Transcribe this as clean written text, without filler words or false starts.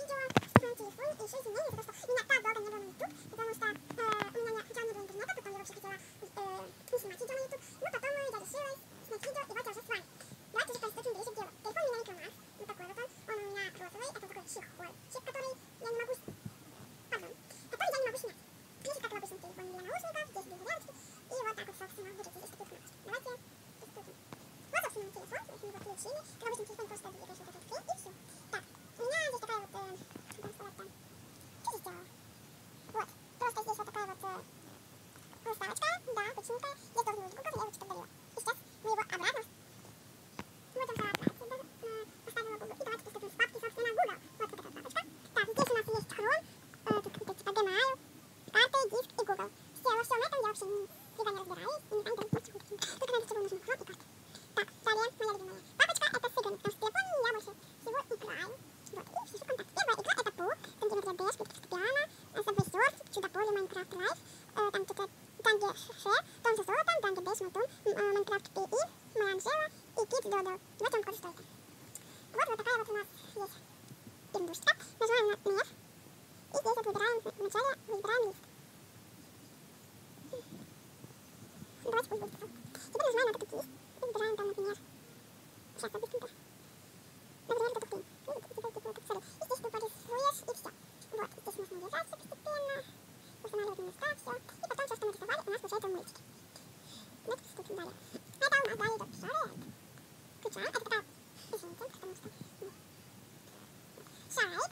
видео, чтобы на телефоне, и еще извинения за то, что меня так долго не было на YouTube, потому что у меня сначала не было интернета, потом я вообще хотела не снимать видео на YouTube, но потом я решилась снять видео, и вот я уже с вами. Давайте уже приступим ближе к делу. Телефон у меня Micromax, вот такой вот он у меня розовый, это такой чехол, который я не могу, который я не могу снять. Видите, как в обычном телефоне для наушников, здесь без зарядочки, и вот так вот, собственно, держите здесь такие кнопочки. Давайте приступим. Вот, собственно, телефон, мы его включили, как в обычном телефоне просто двигаешь вот этот клей, и все. Так, у меня здесь такая вот, как вам сказать там, что здесь делала? Вот, просто здесь вот такая вот приставочка, да, почему-то, здесь должен быть Google, я его что-то удалила. И сейчас мы его обратно вот он отправить, поставила Google, и давайте приступим с папки, собственно, Google. Вот такая папочка. Так, здесь у нас есть Chrome, тут какие-то типа Gmail, карты, диск и Google. Все, во всем этом я вообще никогда не разбираюсь, и не знаю даже, почему. Только ради чего нужен Chrome и карты. Так, далее, моя любимая папочка, это с играми, потому что в телефоне я больше всего играю. Вот, и пишу контакт. Первая игра это Пул, там где Метро Дэш, Клипки Скопиана, Subway Surf, Чудо-поле, Майнкрафт Лайф, там что-то Данге Ше, Том за золотом, Данге Дэш, Матун, Майнкрафт ПИ, Моя Анжела и Кит Додо. Давайте вам покажу, что это. Вот такая вот у нас есть пиндушечка. Нажимаем на мех, и здесь вот выбираем, вначале выбираем лист. Давайте пусть будет. Теперь нажимаем на этот лист и выбираем там, например, сейчас, вот быстренько. Например, вот этот пин. И здесь ты порисуешь, и все. Вот, здесь можно держаться постепенно, устанавливать места, все. И потом все, что мы рисовали, у нас получается мультики. Давайте приступим далее. Это у нас далее идет шарик. Включаем. Это такая, извините, потому что... Шарик.